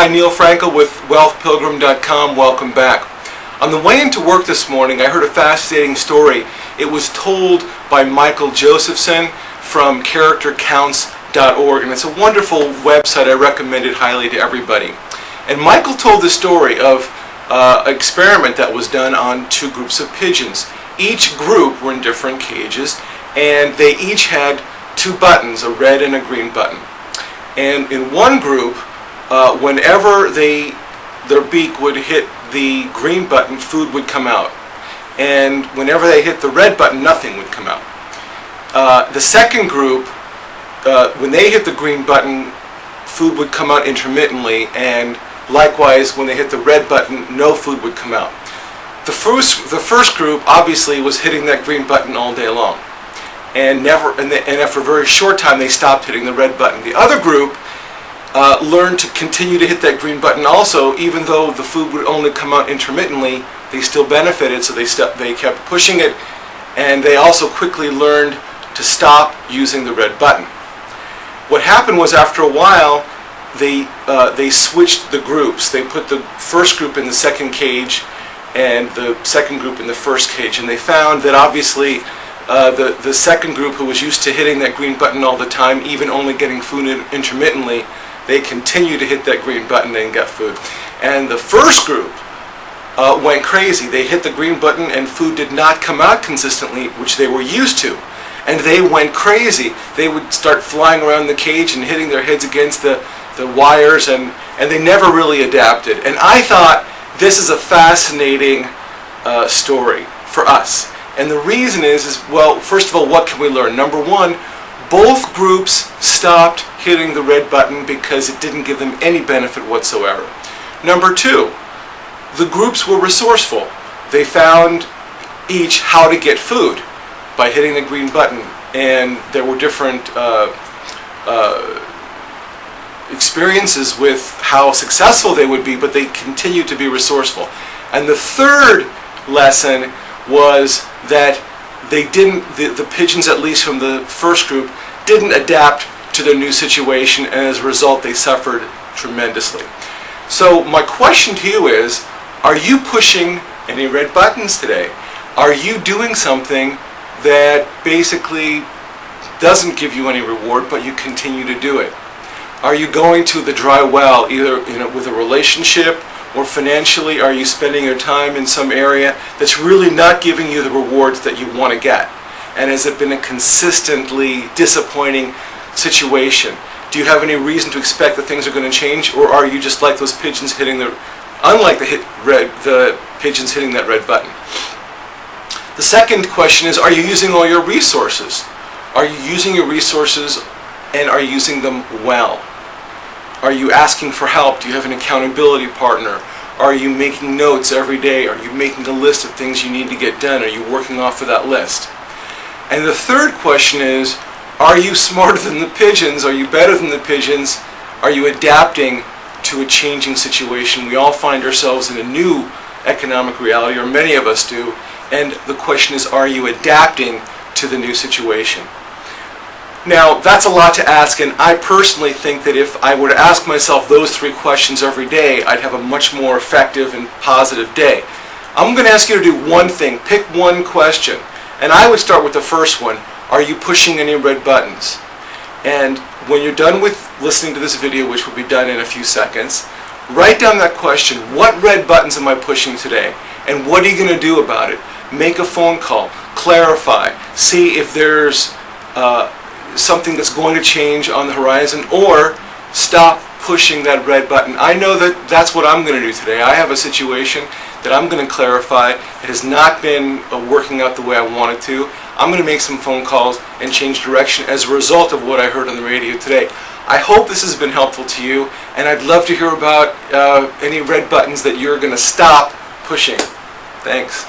Hi, Neil Frankel with wealthpilgrim.com. Welcome back. On the way into work this morning, I heard a fascinating story. It was told by Michael Josephson from charactercounts.org, and it's a wonderful website. I recommend it highly to everybody. And Michael told the story of an experiment that was done on two groups of pigeons. Each group were in different cages, and they each had two buttons, a red and a green button. And in one group, whenever their beak would hit the green button, food would come out. And whenever they hit the red button, nothing would come out. The second group, when they hit the green button, food would come out intermittently, and likewise, when they hit the red button, no food would come out. The first group obviously was hitting that green button all day long, and after a very short time, they stopped hitting the red button. The other group learned to continue to hit that green button also, even though the food would only come out intermittently. They still benefited, so they kept pushing it, and they also quickly learned to stop using the red button. What happened was, after a while, they switched the groups. They put the first group in the second cage and the second group in the first cage, and they found that obviously the second group, who was used to hitting that green button all the time, even only getting food intermittently, they continued to hit that green button and get food. And the first group went crazy. They hit the green button and food did not come out consistently, which they were used to. And they went crazy. They would start flying around the cage and hitting their heads against the wires, and they never really adapted. And I thought, this is a fascinating story for us. And the reason is, well, first of all, what can we learn? Number one, both groups stopped hitting the red button because it didn't give them any benefit whatsoever. Number two, the groups were resourceful. They found each how to get food by hitting the green button, and there were different experiences with how successful they would be, but they continued to be resourceful. And the third lesson was that the pigeons, at least from the first group, didn't adapt to their new situation, and as a result they suffered tremendously. So my question to you is, are you pushing any red buttons today? Are you doing something that basically doesn't give you any reward, but you continue to do it? Are you going to the dry well, either with a relationship or financially? Are you spending your time in some area that's really not giving you the rewards that you want to get? And has it been a consistently disappointing situation? Do you have any reason to expect that things are going to change, or are you just like those pigeons unlike the pigeons hitting that red button? The second question is, are you using all your resources? Are you using your resources, and are you using them well? Are you asking for help? Do you have an accountability partner? Are you making notes every day? Are you making a list of things you need to get done? Are you working off of that list? And the third question is, are you smarter than the pigeons? Are you better than the pigeons? Are you adapting to a changing situation? We all find ourselves in a new economic reality, or many of us do, and the question is, are you adapting to the new situation? Now, that's a lot to ask, and I personally think that if I were to ask myself those three questions every day, I'd have a much more effective and positive day. I'm going to ask you to do one thing. Pick one question. And I would start with the first one. Are you pushing any red buttons? And when you're done with listening to this video, which will be done in a few seconds, write down that question. What red buttons am I pushing today? And what are you going to do about it? Make a phone call. Clarify. See if there's something that's going to change on the horizon, or stop pushing that red button. I know that that's what I'm going to do today. I have a situation that I'm going to clarify. It has not been working out the way I want it to. I'm going to make some phone calls and change direction as a result of what I heard on the radio today. I hope this has been helpful to you, and I'd love to hear about any red buttons that you're going to stop pushing. Thanks.